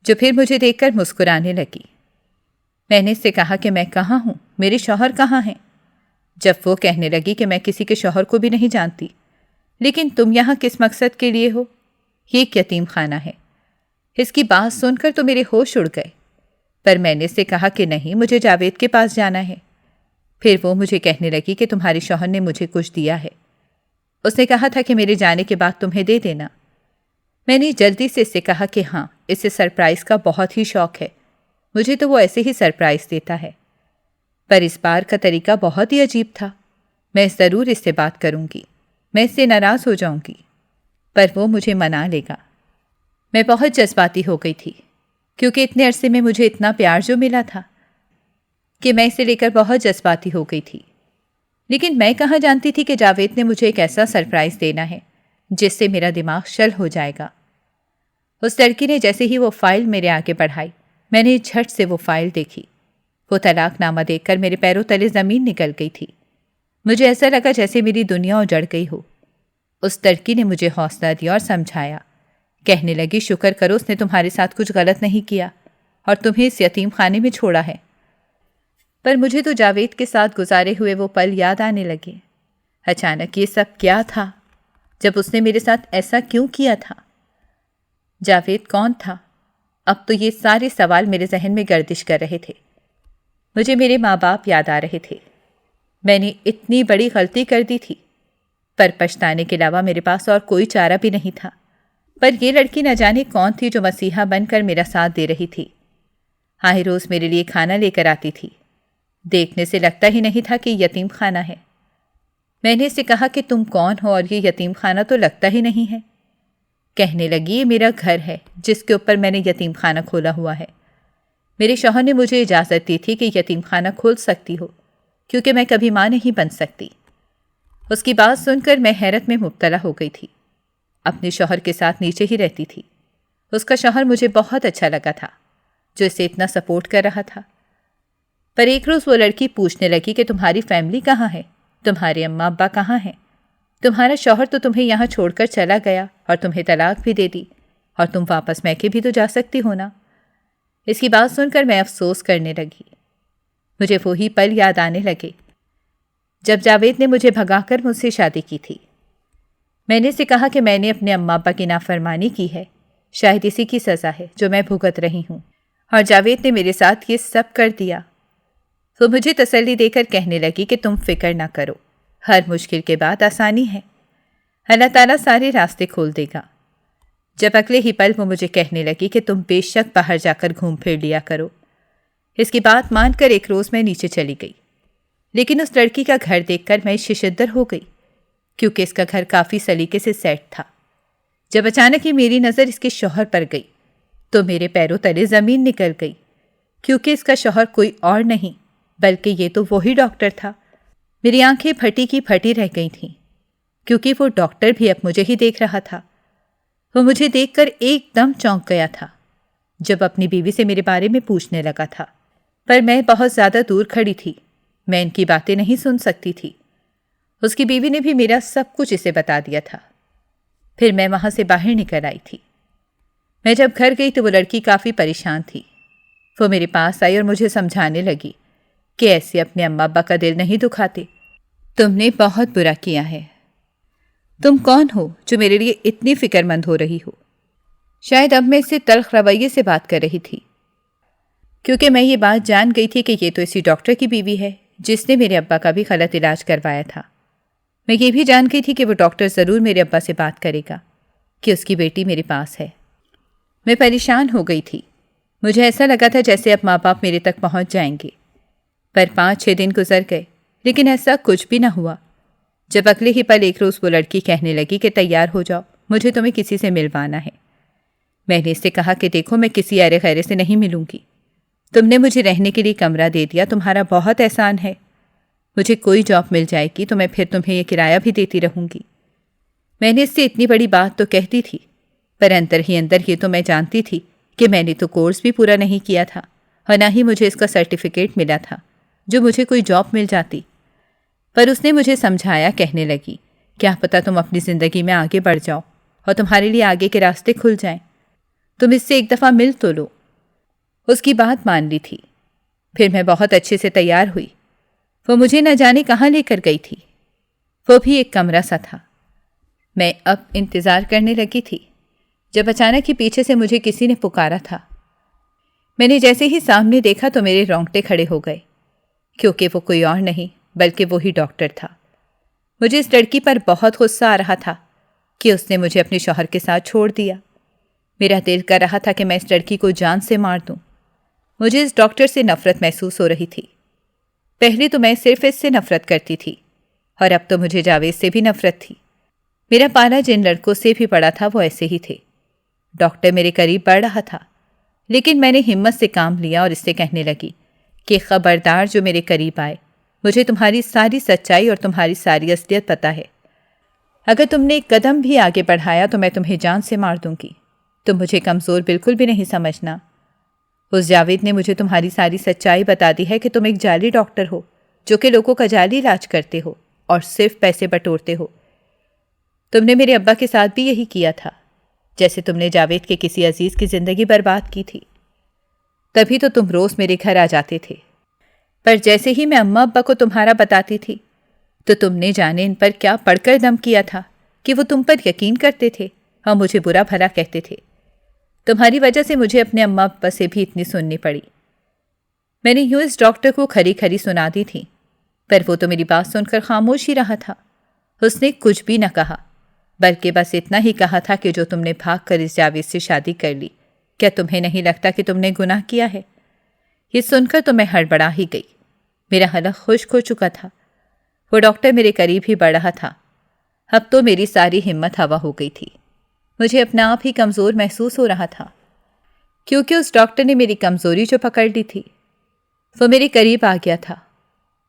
جو پھر مجھے دیکھ کر مسکرانے لگی۔ میں نے اس سے کہا کہ میں کہاں ہوں، میرے شوہر کہاں ہیں؟ جب وہ کہنے لگی کہ میں کسی کے شوہر کو بھی نہیں جانتی، لیکن تم یہاں کس مقصد کے لیے ہو؟ یہ ایک یتیم خانہ ہے۔ اس کی بات سن کر تو میرے ہوش اڑ گئے، پر میں نے اس سے کہا کہ نہیں، مجھے جاوید کے پاس جانا ہے۔ پھر وہ مجھے کہنے لگی کہ تمہارے شوہر نے مجھے کچھ دیا ہے، اس نے کہا تھا کہ میرے جانے کے بعد تمہیں دے دینا۔ میں نے جلدی سے اس سے کہا کہ ہاں، اسے سرپرائز کا بہت ہی شوق ہے، مجھے تو وہ ایسے ہی سرپرائز دیتا ہے، پر اس بار کا طریقہ بہت ہی عجیب تھا۔ میں ضرور اس سے بات کروں گی، میں اس سے ناراض ہو جاؤں گی، پر وہ مجھے منا لے گا۔ میں بہت جذباتی ہو گئی تھی، کیونکہ اتنے عرصے میں مجھے اتنا پیار جو ملا تھا کہ میں اسے لے کر بہت جذباتی ہو گئی تھی۔ لیکن میں کہاں جانتی تھی کہ جاوید نے مجھے ایک ایسا سرپرائز دینا ہے جس سے میرا دماغ شل ہو جائے گا۔ اس لڑکی نے جیسے ہی وہ فائل میرے آگے بڑھائی، میں نے جھٹ سے وہ فائل دیکھی۔ وہ طلاق نامہ دیکھ کر میرے پیروں تلے زمین نکل گئی تھی۔ مجھے ایسا لگا جیسے میری دنیا اجڑ گئی ہو۔ اس لڑکی نے مجھے حوصلہ دیا اور سمجھایا، کہنے لگی شکر کرو اس نے تمہارے ساتھ کچھ غلط نہیں کیا اور تمہیں اس یتیم خانے میں چھوڑا ہے۔ پر مجھے تو جاوید کے ساتھ گزارے ہوئے وہ پل یاد آنے لگے۔ اچانک یہ سب کیا تھا؟ جب اس نے میرے ساتھ ایسا کیوں کیا تھا؟ جاوید کون تھا؟ اب تو یہ سارے سوال میرے ذہن میں گردش کر رہے تھے۔ مجھے میرے ماں باپ یاد آ رہے تھے۔ میں نے اتنی بڑی غلطی کر دی تھی، پر پچھتانے کے علاوہ میرے پاس اور کوئی چارہ بھی نہیں تھا۔ پر یہ لڑکی نہ جانے کون تھی جو مسیحا بن کر میرا ساتھ دے رہی تھی۔ آئے روز میرے لیے کھانا لے کر آتی تھی۔ دیکھنے سے لگتا ہی نہیں تھا کہ یتیم خانہ ہے۔ میں نے اسے کہا کہ تم کون ہو اور یہ یتیم خانہ تو لگتا ہی نہیں ہے۔ کہنے لگی یہ میرا گھر ہے جس کے اوپر میں نے یتیم خانہ کھولا ہوا ہے۔ میرے شوہر نے مجھے اجازت دی تھی کہ یتیم خانہ کھول سکتی ہو، کیونکہ میں کبھی ماں نہیں بن سکتی۔ اس کی بات سن کر میں حیرت میں مبتلا ہو گئی تھی۔ اپنے شوہر کے ساتھ نیچے ہی رہتی تھی۔ اس کا شوہر مجھے بہت اچھا لگا تھا، جو اسے اتنا سپورٹ کر رہا تھا۔ پر ایک روز وہ لڑکی پوچھنے لگی کہ تمہاری فیملی کہاں ہے؟ تمہارے اماں ابا کہاں ہیں؟ تمہارا شوہر تو تمہیں یہاں چھوڑ کر چلا گیا اور تمہیں طلاق بھی دے دی، اور تم واپس میکے بھی تو جا سکتی ہو نا۔ اس کی بات سن کر میں افسوس کرنے لگی۔ مجھے وہی پل یاد آنے لگے جب جاوید نے مجھے بھگا کر مجھ سے شادی کی تھی۔ میں نے اسے کہا کہ میں نے اپنے اماں ابا کی نافرمانی کی ہے، شاید اسی کی سزا ہے جو میں بھگت رہی ہوں، اور جاوید نے میرے ساتھ یہ سب کر دیا۔ وہ مجھے تسلی دے کر کہنے لگی کہ تم فکر نہ کرو، ہر مشکل کے بعد آسانی ہے، اللہ تعالیٰ سارے راستے کھول دے گا۔ جب اگلے ہی پل وہ مجھے کہنے لگی کہ تم بے شک باہر جا کر گھوم پھر لیا کرو۔ اس کی بات مان کر ایک روز میں نیچے چلی گئی، لیکن اس لڑکی کا گھر دیکھ کر میں ششدر ہو گئی، کیونکہ اس کا گھر کافی سلیقے سے سیٹ تھا۔ جب اچانک ہی میری نظر اس کے شوہر پر گئی تو میرے پیروں تلے زمین نکل گئی، کیونکہ اس کا شوہر کوئی اور نہیں بلکہ یہ تو وہی ڈاکٹر تھا۔ میری آنکھیں پھٹی کی پھٹی رہ گئی تھیں، کیونکہ وہ ڈاکٹر بھی اب مجھے ہی دیکھ رہا تھا۔ وہ مجھے دیکھ کر ایک دم چونک گیا تھا جب اپنی بیوی سے میرے بارے میں پوچھنے لگا تھا، پر میں بہت زیادہ دور کھڑی تھی، میں ان کی باتیں نہیں سن سکتی تھی۔ اس کی بیوی نے بھی میرا سب کچھ اسے بتا دیا تھا۔ پھر میں وہاں سے باہر نکل آئی تھی۔ میں جب گھر گئی تو وہ لڑکی کافی پریشان تھی۔ وہ میرے پاس آئی اور مجھے سمجھانے لگی کہ ایسے اپنے اماں ابا کا دل نہیں دکھاتے، تم نے بہت برا کیا ہے۔ تم کون ہو جو میرے لیے اتنی فکر مند ہو رہی ہو؟ شاید اب میں اس سے تلخ رویے سے بات کر رہی تھی، کیونکہ میں یہ بات جان گئی تھی کہ یہ تو اسی ڈاکٹر کی بیوی ہے جس نے میرے ابا کا بھی غلط علاج کروایا تھا۔ میں یہ بھی جان گئی تھی کہ وہ ڈاکٹر ضرور میرے ابا سے بات کرے گا کہ اس کی بیٹی میرے پاس ہے۔ میں پریشان ہو گئی تھی۔ مجھے ایسا لگا تھا جیسے اب ماں باپ میرے تک پہنچ جائیں گے۔ پر 5-6 دن گزر گئے، لیکن ایسا کچھ بھی نہ ہوا۔ جب اگلے ہی پل ایک روز وہ لڑکی کہنے لگی کہ تیار ہو جاؤ، مجھے تمہیں کسی سے ملوانا ہے۔ میں نے اس سے کہا کہ دیکھو میں کسی ایرے غیرے سے نہیں ملوں گی، تم نے مجھے رہنے کے لیے کمرہ دے دیا، تمہارا بہت احسان ہے۔ مجھے کوئی جاب مل جائے گی تو میں پھر تمہیں یہ کرایہ بھی دیتی رہوں گی۔ میں نے اس سے اتنی بڑی بات تو کہتی تھی، پر اندر ہی اندر یہ تو میں جانتی تھی کہ میں نے تو کورس بھی پورا نہیں کیا تھا اور نہ ہی مجھے اس کا سرٹیفکیٹ ملا تھا۔ جو مجھے کوئی جاب مل جاتی۔ پر اس نے مجھے سمجھایا، کہنے لگی، کیا پتہ تم اپنی زندگی میں آگے بڑھ جاؤ اور تمہارے لیے آگے کے راستے کھل جائیں، تم اس سے ایک دفعہ مل تو لو۔ اس کی بات مان لی تھی۔ پھر میں بہت اچھے سے تیار ہوئی۔ وہ مجھے نہ جانے کہاں لے کر گئی تھی، وہ بھی ایک کمرہ سا تھا۔ میں اب انتظار کرنے لگی تھی جب اچانک ہی پیچھے سے مجھے کسی نے پکارا تھا۔ میں نے جیسے ہی سامنے دیکھا تو میرے رونگٹے کھڑے ہو گئے، کیونکہ وہ کوئی اور نہیں بلکہ وہی ڈاکٹر تھا۔ مجھے اس لڑکی پر بہت غصہ آ رہا تھا کہ اس نے مجھے اپنے شوہر کے ساتھ چھوڑ دیا۔ میرا دل کر رہا تھا کہ میں اس لڑکی کو جان سے مار دوں۔ مجھے اس ڈاکٹر سے نفرت محسوس ہو رہی تھی۔ پہلے تو میں صرف اس سے نفرت کرتی تھی، اور اب تو مجھے جاوید سے بھی نفرت تھی۔ میرا پالا جن لڑکوں سے بھی پڑا تھا وہ ایسے ہی تھے۔ ڈاکٹر میرے قریب بڑھ رہا تھا، لیکن میں نے ہمت سے کام لیا اور اس سے کہنے لگی کہ خبردار جو میرے قریب آئے، مجھے تمہاری ساری سچائی اور تمہاری ساری اصلیت پتہ ہے۔ اگر تم نے ایک قدم بھی آگے بڑھایا تو میں تمہیں جان سے مار دوں گی۔ تم مجھے کمزور بالکل بھی نہیں سمجھنا۔ اس جاوید نے مجھے تمہاری ساری سچائی بتا دی ہے کہ تم ایک جعلی ڈاکٹر ہو، جو کہ لوگوں کا جعلی علاج کرتے ہو اور صرف پیسے بٹورتے ہو۔ تم نے میرے ابا کے ساتھ بھی یہی کیا تھا، جیسے تم نے جاوید کے کسی عزیز کی زندگی برباد کی تھی۔ تبھی تو تم روز میرے گھر آ جاتے تھے، پر جیسے ہی میں اماں ابا کو تمہارا بتاتی تھی تو تم نے جانے ان پر کیا پڑھ کر دم کیا تھا کہ وہ تم پر یقین کرتے تھے اور مجھے برا بھلا کہتے تھے۔ تمہاری وجہ سے مجھے اپنے اماں ابا سے بھی اتنی سننی پڑی۔ میں نے یوں اس ڈاکٹر کو کھری کھری سنا دی تھی، پر وہ تو میری بات سن کر خاموش ہی رہا تھا۔ اس نے کچھ بھی نہ کہا، بلکہ بس اتنا ہی کہا تھا کہ جو تم نے بھاگ کر اس جاوید سے شادی کر لی، کیا تمہیں نہیں لگتا کہ تم نے گناہ کیا ہے؟ یہ سن کر تو میں ہڑبڑا ہی گئی۔ میرا حلق خشک ہو چکا تھا۔ وہ ڈاکٹر میرے قریب ہی بڑھ رہا تھا۔ اب تو میری ساری ہمت ہوا ہو گئی تھی۔ مجھے اپنا آپ ہی کمزور محسوس ہو رہا تھا، کیونکہ اس ڈاکٹر نے میری کمزوری جو پکڑ لی تھی وہ میرے قریب آ گیا تھا۔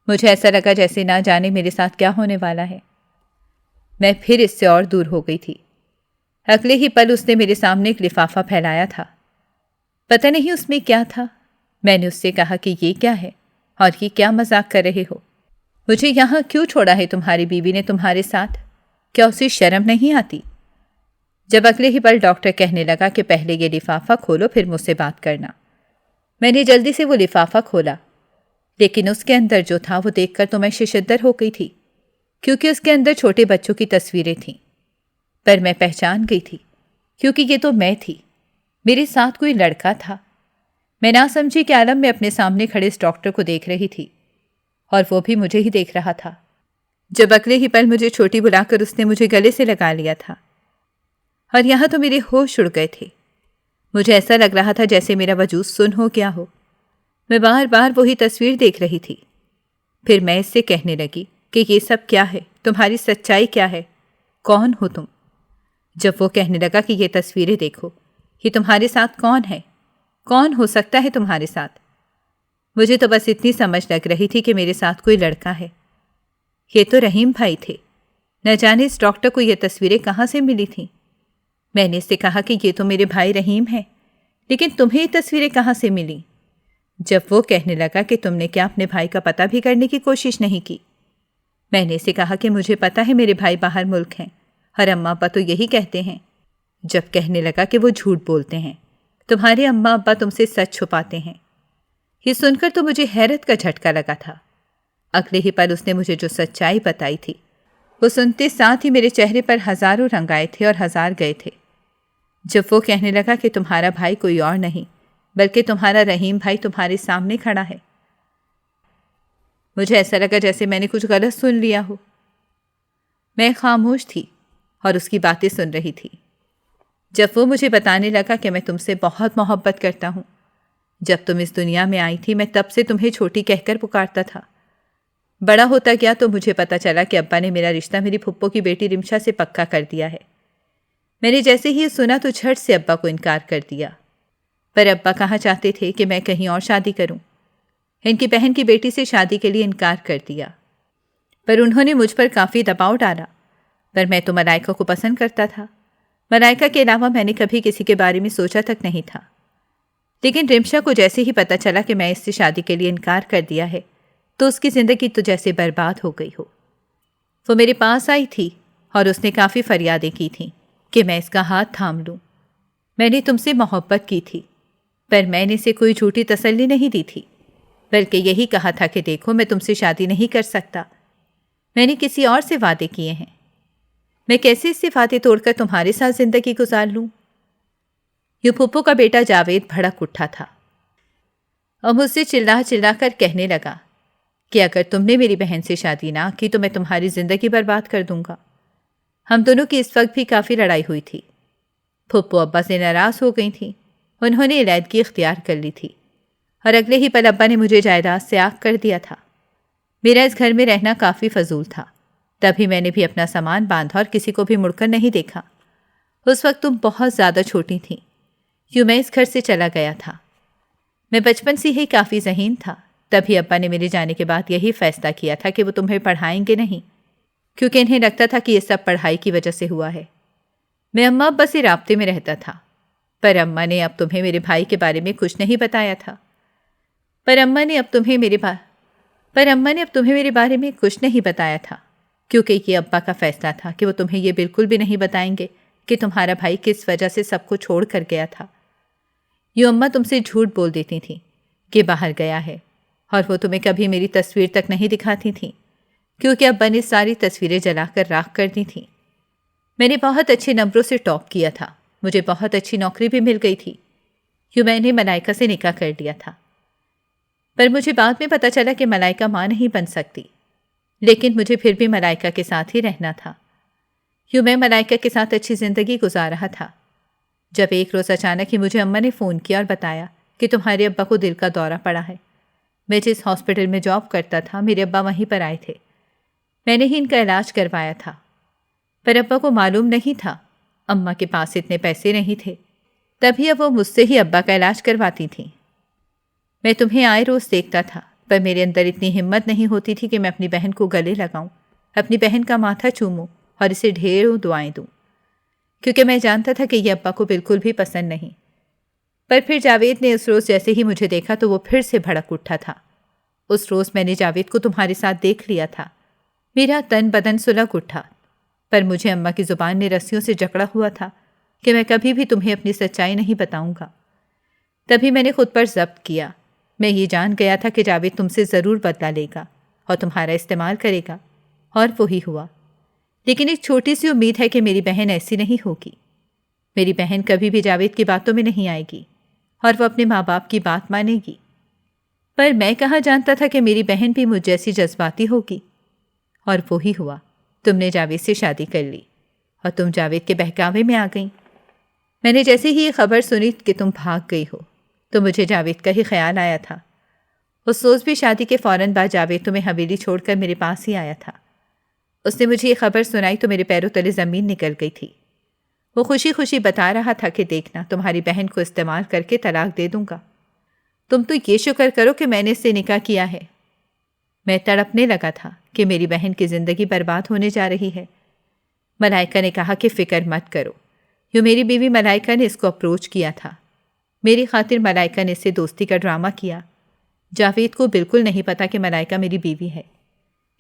مجھے ایسا لگا جیسے نہ جانے میرے ساتھ کیا ہونے والا ہے۔ میں پھر اس سے اور دور ہو گئی تھی۔ اگلے ہی پل اس نے میرے سامنے ایک لفافہ پھیلایا تھا۔ پتہ نہیں اس میں کیا تھا۔ میں نے اس سے کہا کہ یہ کیا ہے اور یہ کیا مذاق کر رہے ہو؟ مجھے یہاں کیوں چھوڑا ہے تمہاری بیوی نے تمہارے ساتھ؟ کیا اسے شرم نہیں آتی؟ جب اگلے ہی پل ڈاکٹر کہنے لگا کہ پہلے یہ لفافہ کھولو پھر مجھ سے بات کرنا۔ میں نے جلدی سے وہ لفافہ کھولا، لیکن اس کے اندر جو تھا وہ دیکھ کر تو میں ششدر ہو گئی تھی، کیونکہ اس کے اندر چھوٹے بچوں کی تصویریں تھیں۔ پر میں پہچان گئی تھی، کیونکہ یہ تو میں تھی۔ میرے ساتھ کوئی لڑکا تھا۔ میں نہ سمجھی کہ عالم میں اپنے سامنے کھڑے اس ڈاکٹر کو دیکھ رہی تھی، اور وہ بھی مجھے ہی دیکھ رہا تھا۔ جب اگلے ہی پل مجھے چھوٹی بلا کر اس نے مجھے گلے سے لگا لیا تھا، اور یہاں تو میرے ہوش اڑ گئے تھے۔ مجھے ایسا لگ رہا تھا جیسے میرا وجود سن ہو گیا ہو۔ میں بار بار وہی تصویر دیکھ رہی تھی۔ پھر میں اس سے کہنے لگی کہ یہ سب کیا ہے، تمہاری سچائی کیا ہے، کون ہو تم؟ جب وہ کہنے لگا کہ یہ تصویریں دیکھو، یہ تمہارے ساتھ کون ہے، کون ہو سکتا ہے تمہارے ساتھ؟ مجھے تو بس اتنی سمجھ لگ رہی تھی کہ میرے ساتھ کوئی لڑکا ہے۔ یہ تو رحیم بھائی تھے۔ نہ جانے اس ڈاکٹر کو یہ تصویریں کہاں سے ملی تھیں۔ میں نے اس سے کہا کہ یہ تو میرے بھائی رحیم ہیں، لیکن تمہیں یہ تصویریں کہاں سے ملیں؟ جب وہ کہنے لگا کہ تم نے کیا اپنے بھائی کا پتہ بھی کرنے کی کوشش نہیں کی؟ میں نے اسے کہا کہ مجھے پتہ ہے میرے بھائی باہر ملک ہیں، اور اماں ابا تو یہی کہتے ہیں۔ جب کہنے لگا کہ وہ جھوٹ بولتے ہیں، تمہارے اماں ابا تم سے سچ چھپاتے ہیں۔ یہ سن کر تو مجھے حیرت کا جھٹکا لگا تھا۔ اگلے ہی پل اس نے مجھے جو سچائی بتائی تھی، وہ سنتے ساتھ ہی میرے چہرے پر ہزاروں رنگ آئے تھے اور ہزار گئے تھے۔ جب وہ کہنے لگا کہ تمہارا بھائی کوئی اور نہیں بلکہ تمہارا رحیم بھائی تمہارے سامنے کھڑا ہے، مجھے ایسا لگا جیسے میں نے کچھ غلط سن لیا ہو۔ میں خاموش تھی اور اس کی باتیں سن رہی تھی۔ جب وہ مجھے بتانے لگا کہ میں تم سے بہت محبت کرتا ہوں، جب تم اس دنیا میں آئی تھی میں تب سے تمہیں چھوٹی کہہ کر پکارتا تھا۔ بڑا ہوتا گیا تو مجھے پتا چلا کہ ابا نے میرا رشتہ میری پھپھو کی بیٹی رمشا سے پکا کر دیا ہے۔ میں نے جیسے ہی یہ سنا تو جھٹ سے ابا کو انکار کر دیا، پر ابا کہاں چاہتے تھے کہ میں کہیں اور شادی کروں۔ ان کی بہن کی بیٹی سے شادی کے لیے انکار کر دیا، پر انہوں نے مجھ پر کافی دباؤ ڈالا۔ پر میں تو ملائکہ کو پسند کرتا تھا۔ ملائکہ کے علاوہ میں نے کبھی کسی کے بارے میں سوچا تک نہیں تھا۔ لیکن رمشا کو جیسے ہی پتہ چلا کہ میں اس سے شادی کے لیے انکار کر دیا ہے تو اس کی زندگی تو جیسے برباد ہو گئی ہو۔ وہ میرے پاس آئی تھی اور اس نے کافی فریادیں کی تھیں کہ میں اس کا ہاتھ تھام لوں۔ میں نے تم سے محبت کی تھی، پر میں نے اسے کوئی جھوٹی تسلی نہیں دی تھی، بلکہ یہی کہا تھا کہ دیکھو میں تم سے شادی نہیں کر سکتا، میں نے کسی اور سے وعدے کیے ہیں، میں کیسے اس سے وعدے توڑ کر تمہارے ساتھ زندگی گزار لوں؟ یوں پھپھو کا بیٹا جاوید بھڑک اٹھا تھا اور مجھ سے چلا چلا کر کہنے لگا کہ اگر تم نے میری بہن سے شادی نہ کی تو میں تمہاری زندگی برباد کر دوں گا۔ ہم دونوں کی اس وقت بھی کافی لڑائی ہوئی تھی۔ پھپھو ابا سے ناراض ہو گئی تھیں، انہوں نے علیحدگی اختیار کر لی تھی اور اگلے ہی پل ابا نے مجھے جائیداد سے آگ کر دیا تھا۔ میرا اس گھر میں رہنا کافی فضول تھا، تبھی میں نے بھی اپنا سامان باندھا اور کسی کو بھی مڑ کر نہیں دیکھا۔ اس وقت تم بہت زیادہ چھوٹی تھیں، یوں میں اس گھر سے چلا گیا تھا۔ میں بچپن سے ہی کافی ذہین تھا، تبھی ابا نے میرے جانے کے بعد یہی فیصلہ کیا تھا کہ وہ تمہیں پڑھائیں گے نہیں، کیونکہ انہیں لگتا تھا کہ یہ سب پڑھائی کی وجہ سے ہوا ہے۔ میں اماں ابا سے رابطے میں رہتا تھا، پر اماں نے اب تمہیں میرے بھائی کے بارے میں کچھ نہیں بتایا تھا۔ پر اماں نے اب تمہیں میرے بارے میں کچھ نہیں بتایا تھا، کیونکہ یہ ابا کا فیصلہ تھا کہ وہ تمہیں یہ بالکل بھی نہیں بتائیں گے کہ تمہارا بھائی کس وجہ سے سب کو چھوڑ کر گیا تھا۔ یوں اماں تم سے جھوٹ بول دیتی تھیں کہ باہر گیا ہے، اور وہ تمہیں کبھی میری تصویر تک نہیں دکھاتی تھیں، کیونکہ ابا نے ساری تصویریں جلا کر راکھ کر دی تھیں۔ میں نے بہت اچھے نمبروں سے ٹاپ کیا تھا، مجھے بہت اچھی نوکری بھی مل گئی تھی، یوں میں نے ملائکہ سے نکاح کر لیا تھا۔ پر مجھے بعد میں پتہ چلا کہ ملائکہ ماں نہیں بن سکتی، لیکن مجھے پھر بھی ملائکہ کے ساتھ ہی رہنا تھا۔ یوں میں ملائکہ کے ساتھ اچھی زندگی گزار رہا تھا، جب ایک روز اچانک ہی مجھے اماں نے فون کیا اور بتایا کہ تمہارے ابا کو دل کا دورہ پڑا ہے۔ میں جس ہاسپٹل میں جاب کرتا تھا میرے ابا وہیں پر آئے تھے، میں نے ہی ان کا علاج کروایا تھا، پر ابا کو معلوم نہیں تھا، اماں کے پاس اتنے پیسے نہیں تھے، تبھی اب وہ مجھ سے ہی ابا کا علاج کرواتی تھیں۔ میں تمہیں آئے روز دیکھتا تھا، پر میرے اندر اتنی ہمت نہیں ہوتی تھی کہ میں اپنی بہن کو گلے لگاؤں، اپنی بہن کا ماتھا چوموں اور اسے ڈھیروں دعائیں دوں، کیونکہ میں جانتا تھا کہ یہ ابا کو بالکل بھی پسند نہیں۔ پر پھر جاوید نے اس روز جیسے ہی مجھے دیکھا تو وہ پھر سے بھڑک اٹھا تھا۔ اس روز میں نے جاوید کو تمہارے ساتھ دیکھ لیا تھا، میرا تن بدن سلگ اٹھا، پر مجھے اماں کی زبان نے رسیوں سے جکڑا ہوا تھا کہ میں کبھی بھی تمہیں اپنی سچائی نہیں بتاؤں گا۔ تبھی میں نے خود پر ضبط کیا، میں یہ جان گیا تھا کہ جاوید تم سے ضرور بدلہ لے گا اور تمہارا استعمال کرے گا، اور وہی ہوا۔ لیکن ایک چھوٹی سی امید ہے کہ میری بہن ایسی نہیں ہوگی، میری بہن کبھی بھی جاوید کی باتوں میں نہیں آئے گی اور وہ اپنے ماں باپ کی بات مانے گی۔ پر میں کہاں جانتا تھا کہ میری بہن بھی مجھ جیسی جذباتی ہوگی، اور وہی ہوا۔ تم نے جاوید سے شادی کر لی اور تم جاوید کے بہکاوے میں آ گئیں۔ میں نے جیسے ہی یہ خبر سنی کہ تم بھاگ گئی ہو تو مجھے جاوید کا ہی خیال آیا تھا۔ اس روز بھی شادی کے فوراً بعد جاوید تمہیں حویلی چھوڑ کر میرے پاس ہی آیا تھا۔ اس نے مجھے یہ خبر سنائی تو میرے پیروں تلے زمین نکل گئی تھی۔ وہ خوشی خوشی بتا رہا تھا کہ دیکھنا تمہاری بہن کو استعمال کر کے طلاق دے دوں گا، تم تو یہ شکر کرو کہ میں نے اس سے نکاح کیا ہے۔ میں تڑپنے لگا تھا کہ میری بہن کی زندگی برباد ہونے جا رہی ہے۔ ملائکہ نے کہا کہ فکر مت کرو، یوں میری بیوی ملائکہ نے اس کو اپروچ کیا تھا۔ میری خاطر ملائکہ نے اس سے دوستی کا ڈرامہ کیا۔ جاوید کو بالکل نہیں پتا کہ ملائکہ میری بیوی ہے۔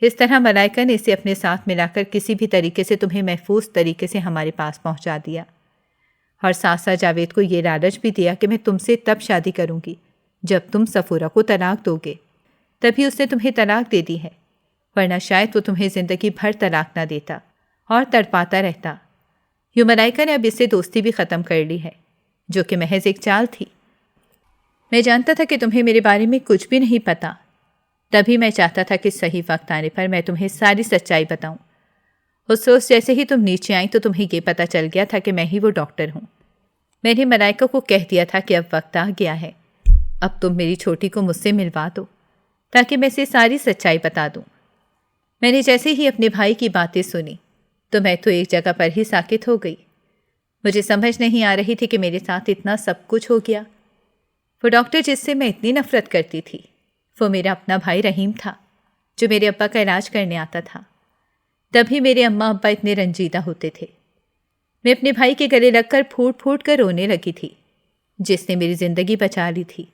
اس طرح ملائکہ نے اسے اپنے ساتھ ملا کر کسی بھی طریقے سے تمہیں محفوظ طریقے سے ہمارے پاس پہنچا دیا، اور ساتھ ساتھ جاوید کو یہ لالچ بھی دیا کہ میں تم سے تب شادی کروں گی جب تم صفورہ کو طلاق دو گے، تبھی اس نے تمہیں طلاق دے دی ہے، ورنہ شاید وہ تمہیں زندگی بھر طلاق نہ دیتا اور تڑپاتا رہتا۔ یوں ملائکہ نے اب اس سے دوستی بھی ختم کر لی ہے، جو کہ محض ایک چال تھی۔ میں جانتا تھا کہ تمہیں میرے بارے میں کچھ بھی نہیں پتا، تبھی میں چاہتا تھا کہ صحیح وقت آنے پر میں تمہیں ساری سچائی بتاؤں۔ اس روز جیسے ہی تم نیچے آئیں تو تمہیں یہ پتا چل گیا تھا کہ میں ہی وہ ڈاکٹر ہوں۔ میں نے ملائکہ کو کہہ دیا تھا کہ اب وقت آ گیا ہے، اب تم میری چھوٹی کو مجھ سے ملوا دو تاکہ میں اسے ساری سچائی بتا دوں۔ میں نے جیسے ہی اپنے بھائی کی باتیں سنی تو میں تو ایک جگہ پر ہی ساکت ہو گئی۔ مجھے سمجھ نہیں آ رہی تھی کہ میرے ساتھ اتنا سب کچھ ہو گیا۔ وہ ڈاکٹر جس سے میں اتنی نفرت کرتی تھی وہ میرا اپنا بھائی رحیم تھا، جو میرے ابا کا علاج کرنے آتا تھا۔ تبھی میرے اماں ابا اتنے رنجیدہ ہوتے تھے۔ میں اپنے بھائی کے گلے لگ کر پھوٹ پھوٹ کر رونے لگی تھی، جس نے میری زندگی بچا لی تھی۔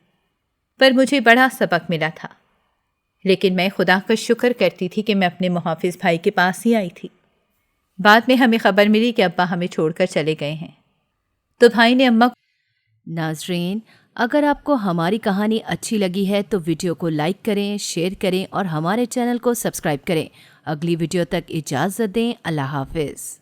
پر مجھے بڑا سبق ملا تھا۔ لیکن میں خدا کا شکر کرتی تھی کہ میں اپنے محافظ بھائی کے پاس ہی آئی تھی۔ بعد میں ہمیں خبر ملی کہ ابا ہمیں چھوڑ کر چلے گئے ہیں، تو بھائی نے اماں ناظرین، اگر آپ کو ہماری کہانی اچھی لگی ہے تو ویڈیو کو لائک کریں، شیئر کریں اور ہمارے چینل کو سبسکرائب کریں۔ اگلی ویڈیو تک اجازت دیں۔ اللہ حافظ۔